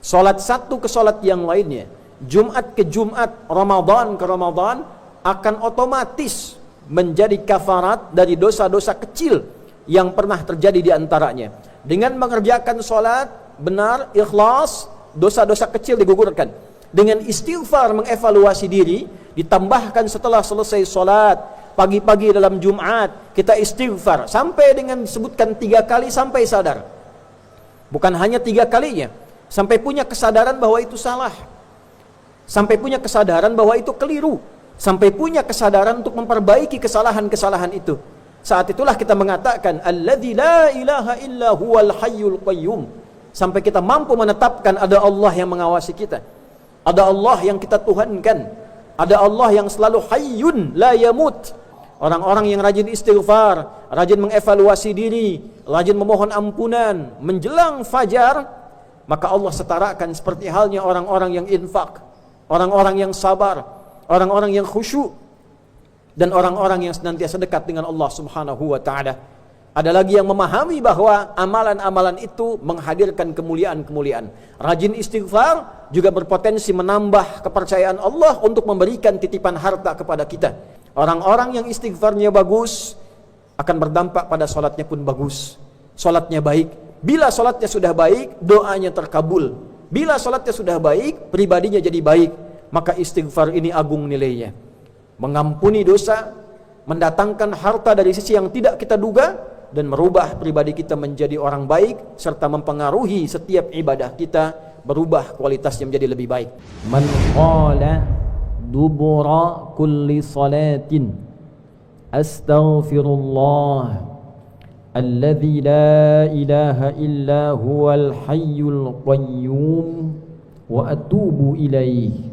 Salat satu ke salat yang lainnya, Jumat ke Jumat, Ramadan ke Ramadan, akan otomatis menjadi kafarat dari dosa-dosa kecil yang pernah terjadi di antaranya. Dengan mengerjakan salat benar, ikhlas, dosa-dosa kecil digugurkan. Dengan istighfar, mengevaluasi diri, ditambahkan setelah selesai salat, pagi-pagi dalam Jumat, kita istighfar sampai dengan sebutkan 3 kali sampai sadar. Bukan hanya 3 kalinya, sampai punya kesadaran bahwa itu salah, sampai punya kesadaran bahwa itu keliru, sampai punya kesadaran untuk memperbaiki kesalahan-kesalahan itu. Saat itulah kita mengatakan alladzi la ilaha illa huwal hayyul qayyum. Sampai kita mampu menetapkan ada Allah yang mengawasi kita, ada Allah yang kita tuhankan, ada Allah yang selalu hayyun la yamut. Orang-orang yang rajin istighfar, rajin mengevaluasi diri, rajin memohon ampunan menjelang fajar, maka Allah setarakan seperti halnya orang-orang yang infak, orang-orang yang sabar, orang-orang yang khusyuk, dan orang-orang yang senantiasa dekat dengan Allah Subhanahu wa ta'ala. Ada lagi yang memahami bahwa amalan-amalan itu menghadirkan kemuliaan-kemuliaan. Rajin istighfar juga berpotensi menambah kepercayaan Allah untuk memberikan titipan harta kepada kita. Orang-orang yang istighfarnya bagus akan berdampak pada salatnya pun bagus. Salatnya baik. Bila salatnya sudah baik, doanya terkabul. Bila salatnya sudah baik, pribadinya jadi baik. Maka istighfar ini agung nilainya. Mengampuni dosa, mendatangkan harta dari sisi yang tidak kita duga, dan merubah pribadi kita menjadi orang baik, serta mempengaruhi setiap ibadah kita berubah kualitasnya menjadi lebih baik. Man qala dubura kulli salatin astaghfirullah alladzi la ilaha illa huwal hayyul qayyum wa atubu ilaihi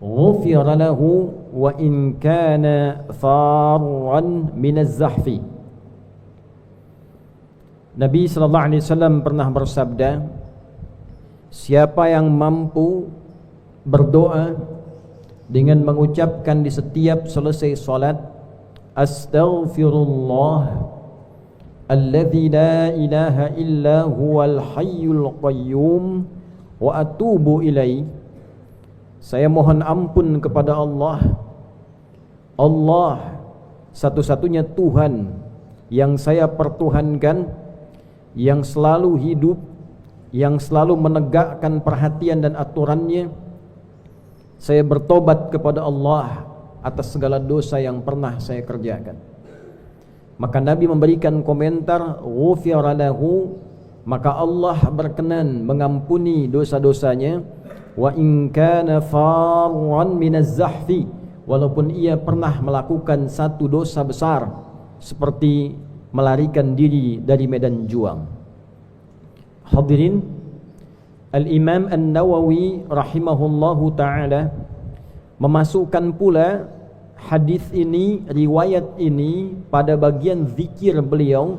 ghufira lahu wa in kana farran minaz zahfi. Nabi sallallahu alaihi wasallam pernah bersabda, siapa yang mampu berdoa dengan mengucapkan di setiap selesai salat astaghfirullah alladzi la ilaha illa huwal hayyul qayyum wa atubu ilaihi, saya mohon ampun kepada Allah, Allah satu-satunya Tuhan yang saya pertuhankan, yang selalu hidup, yang selalu menegakkan perhatian dan aturannya. Saya bertobat kepada Allah atas segala dosa yang pernah saya kerjakan. Maka Nabi memberikan komentar, ghufira lahu, maka Allah berkenan mengampuni dosa-dosanya, wa in kana farran minaz zahfi, walaupun ia pernah melakukan satu dosa besar seperti melarikan diri dari medan juang. Hadirin, Al-Imam An-Nawawi rahimahullahu ta'ala memasukkan pula hadis ini, riwayat ini pada bagian zikir beliau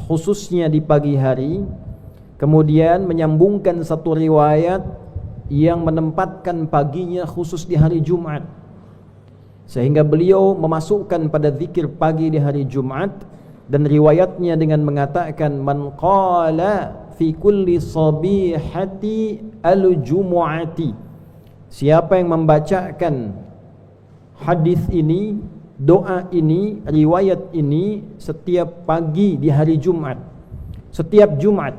khususnya di pagi hari, kemudian menyambungkan satu riwayat yang menempatkan paginya khusus di hari Jumat, sehingga beliau memasukkan pada zikir pagi di hari Jumat, dan riwayatnya dengan mengatakan man qala fi kulli sabihati al-jumu'ati, siapa yang membacakan hadis ini, doa ini, riwayat ini setiap pagi di hari Jumat, setiap Jumat,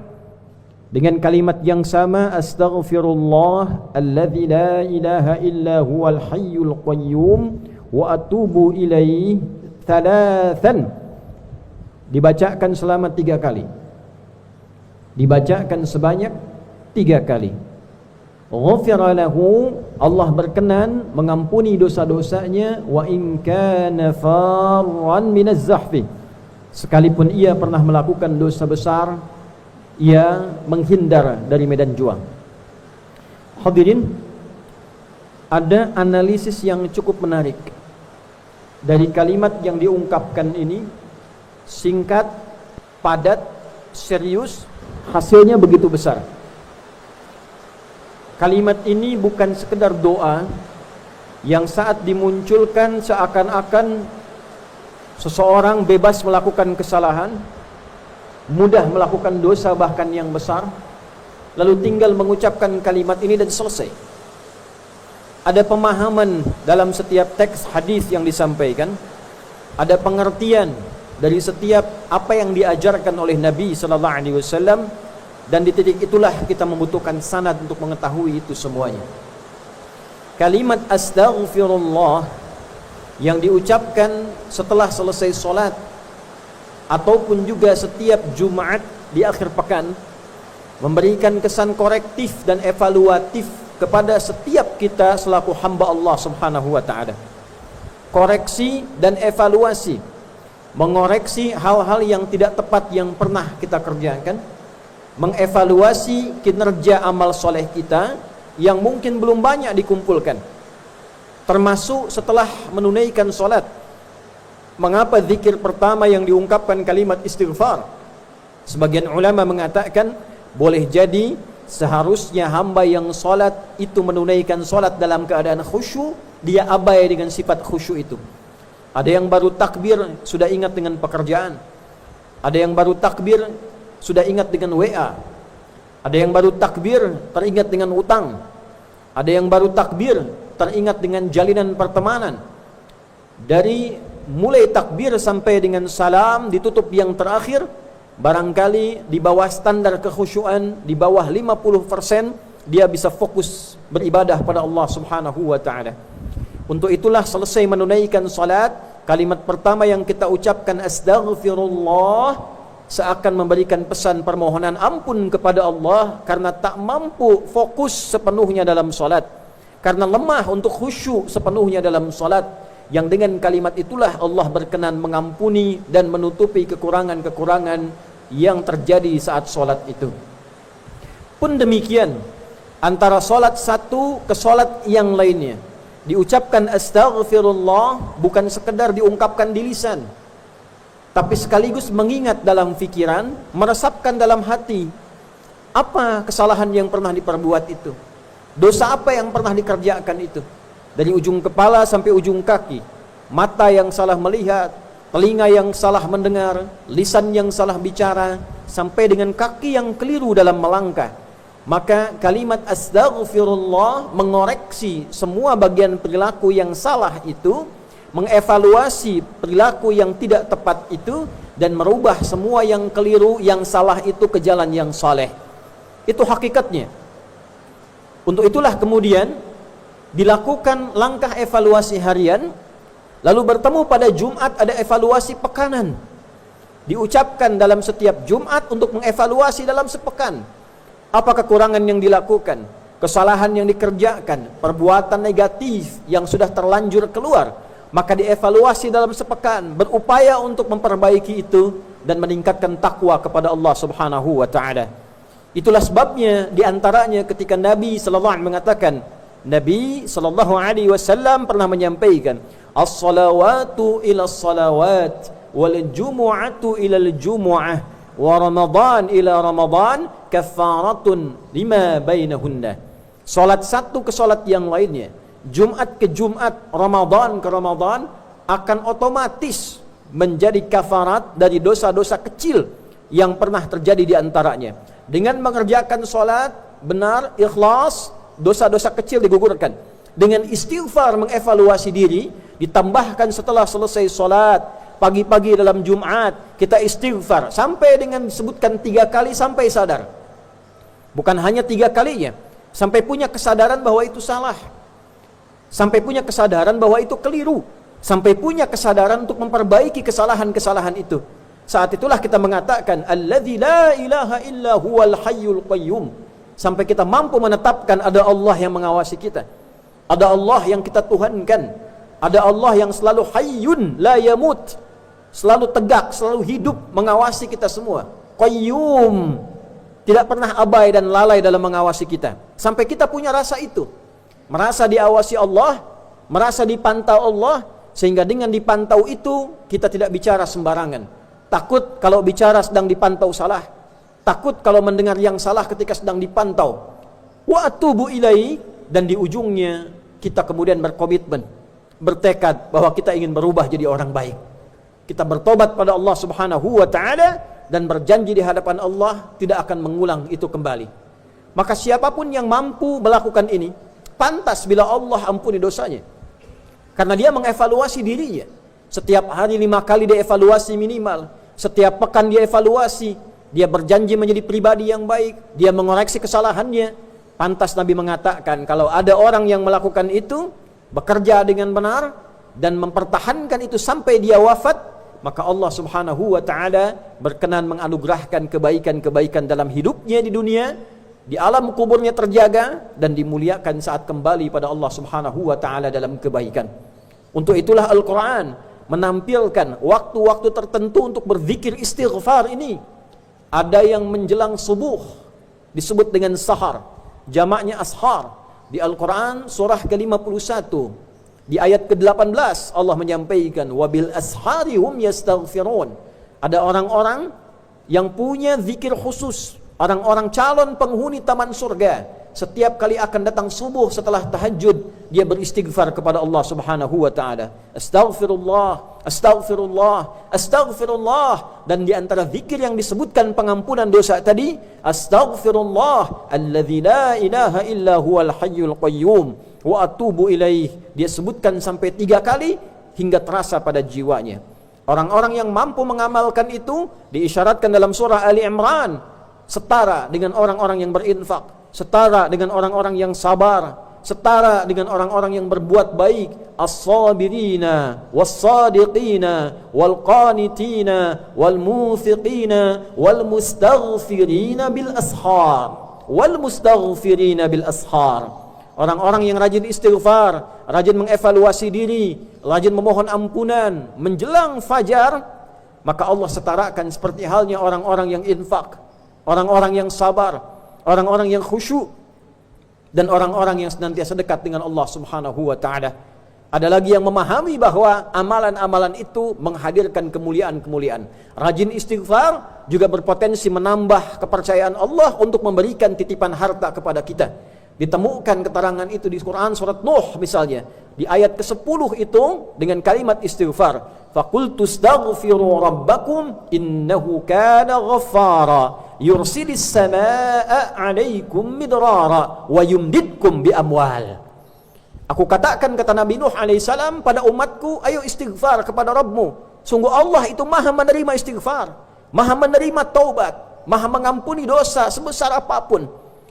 dengan kalimat yang sama astaghfirullah alladzi la ilaha illa huwal hayyul qayyum wa atubu ilaihi thalathan, dibacakan selama 3 kali, dibacakan sebanyak 3 kali. Ghufira lahu, Allah berkenan mengampuni dosa-dosanya, wa in kana farran minaz zahfi, sekalipun ia pernah melakukan dosa besar, ia menghindar dari medan juang. Hadirin, ada analisis yang cukup menarik dari kalimat yang diungkapkan ini. Singkat, padat, serius, hasilnya begitu besar. Kalimat ini bukan sekedar doa yang saat dimunculkan seakan-akan seseorang bebas melakukan kesalahan, mudah melakukan dosa bahkan yang besar, lalu tinggal mengucapkan kalimat ini dan selesai. Ada pemahaman dalam setiap teks hadis yang disampaikan, ada pengertian dari setiap apa yang diajarkan oleh Nabi sallallahu alaihi wasallam, dan di titik itulah kita membutuhkan sanad untuk mengetahui itu semuanya. Kalimat astaghfirullah yang diucapkan setelah selesai salat ataupun juga setiap Jumat di akhir pekan memberikan kesan korektif dan evaluatif kepada setiap kita selaku hamba Allah Subhanahu wa taala. Koreksi dan evaluasi, mengoreksi hal-hal yang tidak tepat yang pernah kita kerjakan, mengevaluasi kinerja amal soleh kita yang mungkin belum banyak dikumpulkan, termasuk setelah menunaikan solat. Mengapa zikir pertama yang diungkapkan kalimat istighfar? Sebagian ulama mengatakan boleh jadi seharusnya hamba yang solat itu menunaikan solat dalam keadaan khusyuk, dia abai dengan sifat khusyuk itu. Ada yang baru takbir sudah ingat dengan pekerjaan, ada yang baru takbir sudah ingat dengan WA, ada yang baru takbir teringat dengan utang, ada yang baru takbir teringat dengan jalinan pertemanan. Dari mulai takbir sampai dengan salam ditutup yang terakhir, barangkali di bawah standar kekhusyuan, di bawah 50%, dia bisa fokus beribadah pada Allah Subhanahu wa taala. Untuk itulah selesai menunaikan salat, kalimat pertama yang kita ucapkan astaghfirullah, seakan memberikan pesan permohonan ampun kepada Allah karena tak mampu fokus sepenuhnya dalam salat, karena lemah untuk khusyuk sepenuhnya dalam salat. Yang dengan kalimat itulah Allah berkenan mengampuni dan menutupi kekurangan-kekurangan yang terjadi saat solat itu. Pun demikian, antara solat satu ke solat yang lainnya, diucapkan astaghfirullah bukan sekedar diungkapkan di lisan, tapi sekaligus mengingat dalam fikiran, meresapkan dalam hati apa kesalahan yang pernah diperbuat itu, dosa apa yang pernah dikerjakan itu, dari ujung kepala sampai ujung kaki, mata yang salah melihat, telinga yang salah mendengar, lisan yang salah bicara, sampai dengan kaki yang keliru dalam melangkah. Maka kalimat astaghfirullah mengoreksi semua bagian perilaku yang salah itu, mengevaluasi perilaku yang tidak tepat itu, dan merubah semua yang keliru, yang salah itu ke jalan yang saleh. Itu hakikatnya. Untuk itulah kemudian dilakukan langkah evaluasi harian, lalu bertemu pada Jumat ada evaluasi pekanan. Diucapkan dalam setiap Jumat untuk mengevaluasi dalam sepekan. Apa kekurangan yang dilakukan, kesalahan yang dikerjakan, perbuatan negatif yang sudah terlanjur keluar, maka dievaluasi dalam sepekan, berupaya untuk memperbaiki itu dan meningkatkan takwa kepada Allah Subhanahu wa taala. Itulah sebabnya diantaranya ketika Nabi sallallahu alaihi mengatakan, Nabi sallallahu alaihi wasallam pernah menyampaikan, as-salawatu ila as-salawat wal jumu'atu ila al-jumu'ah wa ramadan ila ramadan kaffaratun lima bainahunna. Salat satu ke salat yang lainnya, Jumat ke Jumat, Ramadan ke Ramadan, akan otomatis menjadi kafarat dari dosa-dosa kecil yang pernah terjadi di antaranya. Dengan mengerjakan salat benar, ikhlas, dosa-dosa kecil digugurkan. Dengan istighfar mengevaluasi diri, ditambahkan setelah selesai salat, pagi-pagi dalam Jumat, kita istighfar sampai dengan disebutkan 3 kali sampai sadar. Bukan hanya 3 kalinya, sampai punya kesadaran bahwa itu salah, sampai punya kesadaran bahwa itu keliru, sampai punya kesadaran untuk memperbaiki kesalahan-kesalahan itu. Saat itulah kita mengatakan alladzi la ilaha illa huwal hayyul qayyum, sampai kita mampu menetapkan ada Allah yang mengawasi kita, ada Allah yang kita tuhankan, ada Allah yang selalu hayyun la yamut, selalu tegak, selalu hidup mengawasi kita semua, qayyum, tidak pernah abai dan lalai dalam mengawasi kita. Sampai kita punya rasa itu, merasa diawasi Allah, merasa dipantau Allah, sehingga dengan dipantau itu kita tidak bicara sembarangan. Takut kalau bicara sedang dipantau salah, takut kalau mendengar yang salah ketika sedang dipantau. Wa atubu ilaihi, dan di ujungnya kita kemudian berkomitmen, bertekad bahwa kita ingin berubah jadi orang baik. Kita bertobat pada Allah Subhanahu wa taala dan berjanji di hadapan Allah tidak akan mengulang itu kembali. Maka siapapun yang mampu melakukan ini, pantas bila Allah ampuni dosanya. Karena dia mengevaluasi dirinya. Setiap hari 5 kali dia evaluasi minimal. Setiap pekan dia evaluasi. Dia berjanji menjadi pribadi yang baik. Dia mengoreksi kesalahannya. Pantas Nabi mengatakan, kalau ada orang yang melakukan itu, bekerja dengan benar, dan mempertahankan itu sampai dia wafat, maka Allah subhanahu wa ta'ala berkenan menganugerahkan kebaikan-kebaikan dalam hidupnya di dunia, di alam kuburnya terjaga, dan dimuliakan saat kembali pada Allah subhanahu wa ta'ala dalam kebaikan. Untuk itulah Al-Quran menampilkan waktu-waktu tertentu untuk berzikir istighfar ini. Ada yang menjelang subuh disebut dengan sahar, jamaknya ashar. Di Al-Quran surah ke-51 di ayat ke-18 Allah menyampaikan, wabil ashari hum yastaghfirun. Ada orang-orang yang punya zikir khusus, orang-orang calon penghuni taman surga. Setiap kali akan datang subuh setelah tahajud, dia beristighfar kepada Allah subhanahu wa ta'ala. Astaghfirullah, astaghfirullah, astaghfirullah. Dan di antara zikir yang disebutkan pengampunan dosa tadi, astaghfirullah alladzi la ilaha illa huwal hayyul qayyum wa atubu ilaih. Dia sebutkan sampai 3 kali hingga terasa pada jiwanya. Orang-orang yang mampu mengamalkan itu diisyaratkan dalam surah Ali Imran setara dengan orang-orang yang berinfak, setara dengan orang-orang yang sabar, setara dengan orang-orang yang berbuat baik. As-sabirina was-sadiqina wal-qanitina wal-muthiqina wal-mustaghfirina bil ashar. Wal-mustaghfirina bil ashar. Orang-orang yang rajin istighfar, rajin mengevaluasi diri, rajin memohon ampunan menjelang fajar, maka Allah setarakan seperti halnya orang-orang yang infak, orang-orang yang sabar, orang-orang yang khusyuk, dan orang-orang yang senantiasa dekat dengan Allah subhanahu wa ta'ala. Ada lagi yang memahami bahwa amalan-amalan itu menghadirkan kemuliaan-kemuliaan. Rajin istighfar juga berpotensi menambah kepercayaan Allah untuk memberikan titipan harta kepada kita. Ditemukan keterangan itu di Quran surat Nuh misalnya. Di ayat ke-10 itu dengan kalimat istighfar. Faqultu astaghfiru rabbakum innahu kana ghaffara yursilis samaa'a 'alaikum midrara wa yumdidkum bi amwal. Aku katakan, kata Nabi Nuh alaihissalam pada umatku, ayo istighfar kepada Rabbmu. Sungguh Allah itu maha menerima istighfar, maha menerima taubat, maha mengampuni dosa sebesar apapun.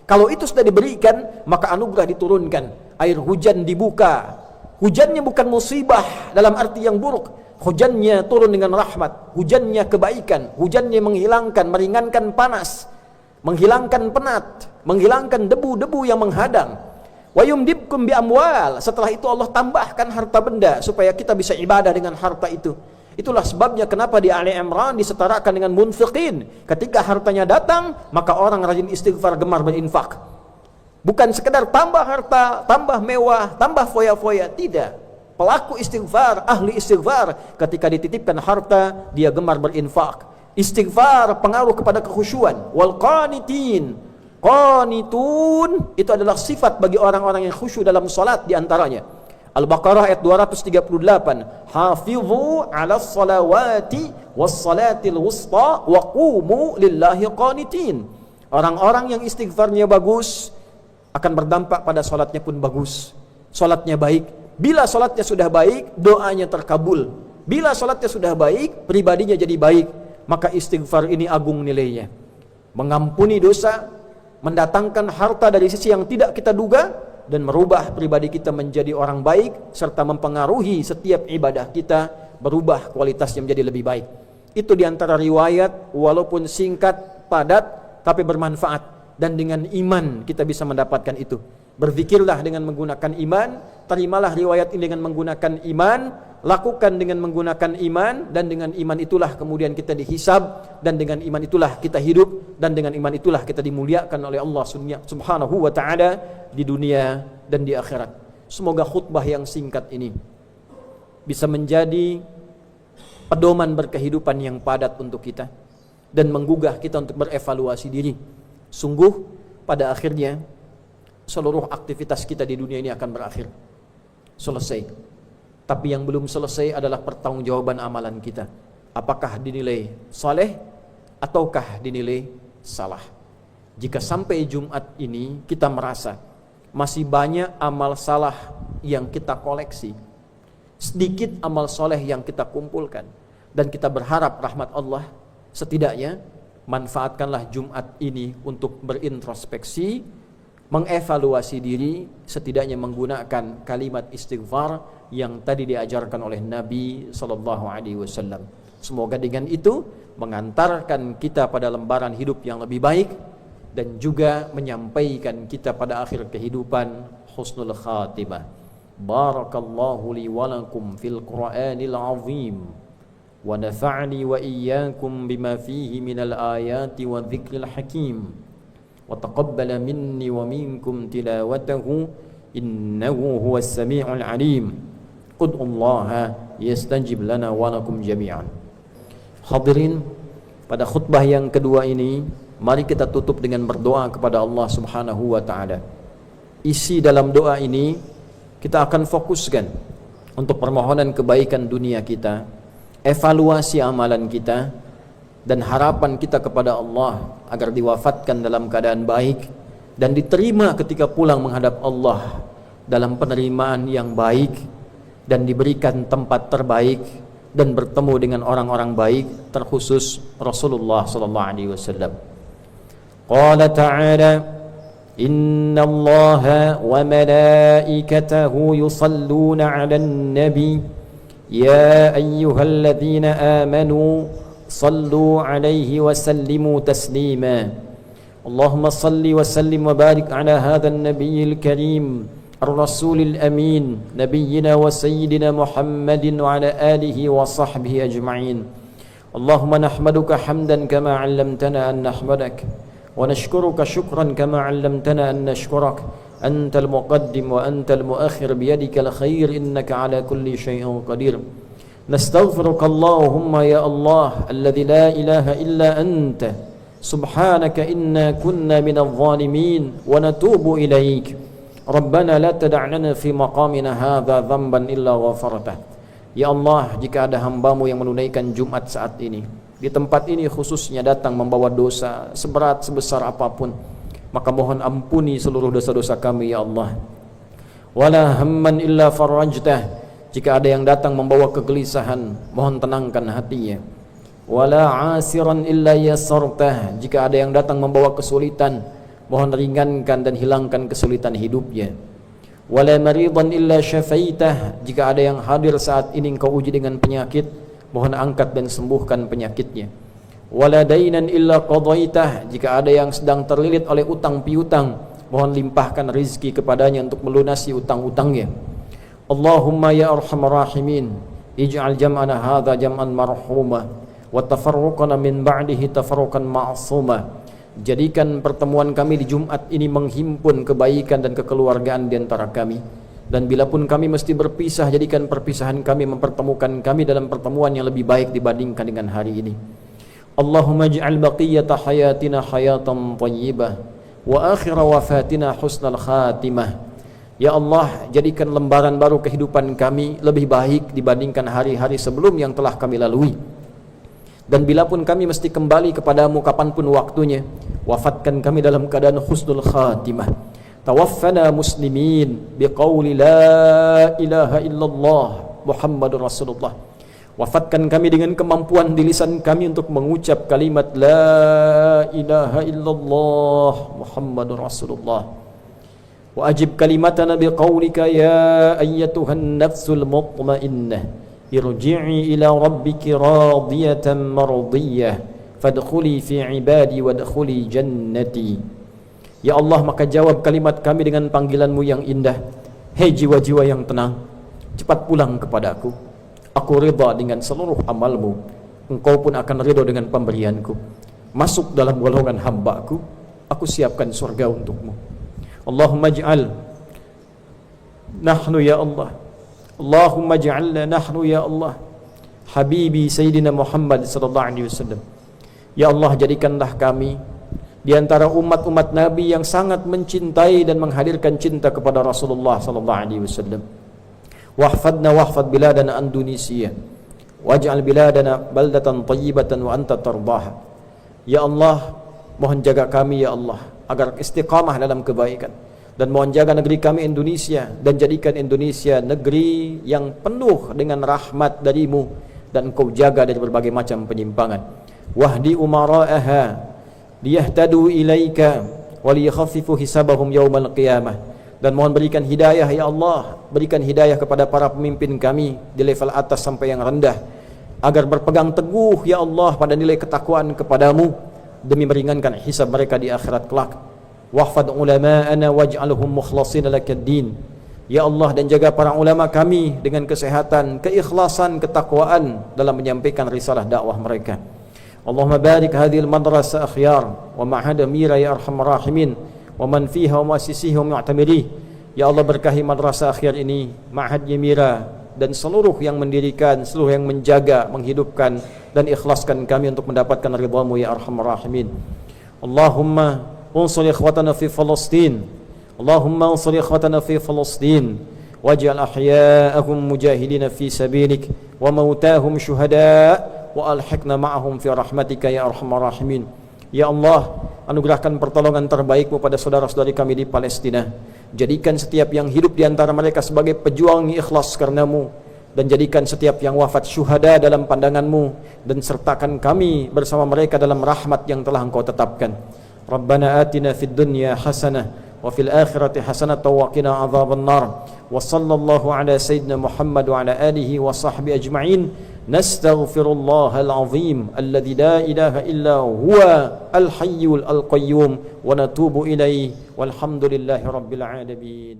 Kalau itu sudah diberikan, maka anugerah diturunkan. Air hujan dibuka. Hujannya bukan musibah dalam arti yang buruk. Hujannya turun dengan rahmat. Hujannya kebaikan. Hujannya menghilangkan, meringankan panas, menghilangkan penat, menghilangkan debu-debu yang menghadang. Wa yumdibkum bi amwal. Setelah itu Allah tambahkan harta benda supaya kita bisa ibadah dengan harta itu. Itulah sebabnya kenapa di Ali Imran disetarakan dengan munfiqin. Ketika hartanya datang, maka orang rajin istighfar, gemar berinfak. Bukan sekedar tambah harta, tambah mewah, tambah foya-foya, tidak. Pelaku istighfar, ahli istighfar, ketika dititipkan harta, dia gemar berinfak. Istighfar pengaruh kepada kekhusyuan. Wal qanitin, qanitun itu adalah sifat bagi orang-orang yang khusyuk dalam salat di antaranya. Al-Baqarah ayat 238. Hafizu 'alas salawati was salatil wusta wa qumu lillahi qanitin. Orang-orang yang istighfarnya bagus akan berdampak pada salatnya pun bagus. Salatnya baik. Bila salatnya sudah baik, doanya terkabul. Bila salatnya sudah baik, pribadinya jadi baik, maka istighfar ini agung nilainya. Mengampuni dosa, mendatangkan harta dari sisi yang tidak kita duga, dan merubah pribadi kita menjadi orang baik, serta mempengaruhi setiap ibadah kita berubah kualitasnya menjadi lebih baik. Itu diantara riwayat, walaupun singkat, padat, tapi bermanfaat. Dan dengan iman kita bisa mendapatkan itu. Berzikirlah dengan menggunakan iman, terimalah riwayat ini dengan menggunakan iman, lakukan dengan menggunakan iman, dan dengan iman itulah kemudian kita dihisab, dan dengan iman itulah kita hidup, dan dengan iman itulah kita dimuliakan oleh Allah subhanahu wa ta'ala di dunia dan di akhirat. Semoga khutbah yang singkat ini bisa menjadi pedoman berkehidupan yang padat untuk kita dan menggugah kita untuk berevaluasi diri. Sungguh pada akhirnya seluruh aktivitas kita di dunia ini akan berakhir, selesai. Tapi yang belum selesai adalah pertanggungjawaban amalan kita. Apakah dinilai saleh ataukah dinilai salah? Jika sampai Jumat ini kita merasa masih banyak amal salah yang kita koleksi, sedikit amal soleh yang kita kumpulkan, dan kita berharap rahmat Allah, setidaknya manfaatkanlah Jumat ini untuk berintrospeksi, mengevaluasi diri, setidaknya menggunakan kalimat istighfar yang tadi diajarkan oleh Nabi SAW. Semoga dengan itu mengantarkan kita pada lembaran hidup yang lebih baik, dan juga menyampaikan kita pada akhir kehidupan husnul khatimah. Barakallahu li wa lakum fil Qur'anil azim, wa nafa'ni wa iyyakum bima fihi minal ayati wa dzikril hakim, wa taqabbala minni wa minkum tilawatahu innahu huwas sami'ul alim. Ud'ullaha yastajib lana wa lakum jami'an. Hadirin, pada khutbah yang kedua ini mari kita tutup dengan berdoa kepada Allah Subhanahu wa taala. Isi dalam doa ini kita akan fokuskan untuk permohonan kebaikan dunia kita, evaluasi amalan kita, dan harapan kita kepada Allah agar diwafatkan dalam keadaan baik dan diterima ketika pulang menghadap Allah dalam penerimaan yang baik, dan diberikan tempat terbaik dan bertemu dengan orang-orang baik, terkhusus Rasulullah sallallahu alaihi wasallam. Qala ta'ala, inna allaha wa malaikatahu yusalluna 'alan nabi ya ayyuhalladzina amanu sallu 'alaihi wa sallimu taslima. Allahumma salli wa sallim wa barik 'ala hadzal nabiyil karim ar-rasulil amin nabiyyina wa sayyidina Muhammadin wa 'ala alihi wa sahbihi ajma'in. Allahumma nahmaduka hamdan kama 'allamtana an nahmadak, ونشكرك شكرا كما علمتنا أن نشكرك أنت المقدم وأنت المؤخر بيدك الخير إنك على كل شيء قدير. نستغفرك اللهم يا الله الذي لا إله إلا أنت سبحانك إنا كنا من الظالمين ونتوب إليك. ربنا لا تدع لنا في مقامنا هذا ذنبا إلا غفرته. Ya Allah, jika ada hambamu yang menunaikan Jumat saat ini, di tempat ini khususnya datang membawa dosa seberat sebesar apapun, maka mohon ampuni seluruh dosa-dosa kami ya Allah. Wala hamman illa farajtah, jika ada yang datang membawa kegelisahan, mohon tenangkan hatinya. Wala asiran illa yasartah, jika ada yang datang membawa kesulitan, mohon ringankan dan hilangkan kesulitan hidupnya. Wala maridan illa syafaitah, jika ada yang hadir saat ini engkau uji dengan penyakit, mohon angkat dan sembuhkan penyakitnya. Wala dainan illa qadaitah, jika ada yang sedang terlilit oleh utang piutang, mohon limpahkan rizki kepadanya untuk melunasi utang-utangnya. Allahumma ya arhamar rahimin, ij'al jam'ana hadza jam'an marhuma wa tafarruqana min ba'dihi tafarruqan ma'suma. Jadikan pertemuan kami di Jumat ini menghimpun kebaikan dan kekeluargaan di antara kami, dan bila pun kami mesti berpisah, jadikan perpisahan kami mempertemukan kami dalam pertemuan yang lebih baik dibandingkan dengan hari ini. Allahumma ij'al baqiyata hayatina hayatan thayyibah wa akhira wafatina husnal khatimah. Ya Allah, jadikan lembaran baru kehidupan kami lebih baik dibandingkan hari-hari sebelum yang telah kami lalui. Dan bila pun kami mesti kembali kepadamu kapanpun waktunya, wafatkan kami dalam keadaan husnul khatimah. Tawaffana muslimin biqauli la ilaha illallah Muhammadur Rasulullah. Wafatkan kami dengan kemampuan di lisan kami untuk mengucap kalimat la ilaha illallah Muhammadur Rasulullah. Wa ajib kalimatana biqaulika ya ayyatuhan nafsul mutmainnah irji'i ila rabbiki radiyatan mardiyah fadkhuli fi ibadi wadkhuli jannati. Ya Allah, maka jawab kalimat kami dengan panggilanmu yang indah. Hei jiwa-jiwa yang tenang, cepat pulang kepadaku. Aku ridha dengan seluruh amalmu, engkau pun akan ridha dengan pemberianku. Masuk dalam golongan hambaku, aku siapkan surga untukmu. Allahumma ij'al nahnu ya Allah, Allahumma ij'alna nahnu ya Allah habibi Sayyidina Muhammad sallallahu alaihi wasallam. Ya Allah, jadikanlah kami di antara umat-umat Nabi yang sangat mencintai dan menghadirkan cinta kepada Rasulullah sallallahu alaihi wasallam. Wahfadna wahfad biladana Indonesia, waj'al biladana baldatan thayyibatan wa anta tardaha. Ya Allah, Mohon jaga kami ya Allah agar istiqamah dalam kebaikan, dan mohon jaga negeri kami Indonesia, dan jadikan Indonesia negeri yang penuh dengan rahmat darimu, dan Engkau jaga dari berbagai macam penyimpangan. Wahdi umara'aha liyahtadu ilaika wa liyakhaffifu hisabahum yaumal qiyamah. Dan mohon berikan hidayah ya Allah, berikan hidayah kepada para pemimpin kami di level atas sampai yang rendah, agar berpegang teguh ya Allah pada nilai ketakwaan kepadamu demi meringankan hisab mereka di akhirat kelak. Wahfad ulama'ana waj'alhum mukhlashina lakad-din. Ya Allah, dan jaga para ulama kami dengan kesehatan, keikhlasan, ketakwaan dalam menyampaikan risalah dakwah mereka. Allahumma barik hadhil madrasah akhyar wa ma'had mira ya arhamar rahimin wa man fiha wa muassisihi wa mu'tamirih. Ya Allah, berkahi madrasah akhyar ini, ma'had mira, dan seluruh yang mendirikan, seluruh yang menjaga, menghidupkan, dan ikhlaskan kami untuk mendapatkan ridhamu ya arhamar rahimin. Allahumma unsur ikhwatana fi Palestin, Allahumma unsur ikhwatana fi Palestin, waj'al ahya'ahum mujahidina fi sabilik wa mautahum syuhada wa alhiqna ma'ahum fi rahmatika ya arhamar rahimin. Ya Allah, anugerahkan pertolongan terbaikmu pada saudara-saudari kami di Palestina. Jadikan setiap yang hidup di antara mereka sebagai pejuang ikhlas karenamu, dan jadikan setiap yang wafat syuhada dalam pandanganmu, dan sertakan kami bersama mereka dalam rahmat yang telah Engkau tetapkan. Rabbana atina fid dunya hasanah wa fil akhirati hasanah wa qina adzabannar. Wa sallallahu ala sayyidina Muhammad wa ala alihi wa sahbihi ajma'in. Nastaghfirullahal azim alladzi la ilaha illa huwa al hayyul qayyum wa natubu ilaihi walhamdulillahi rabbil alamin.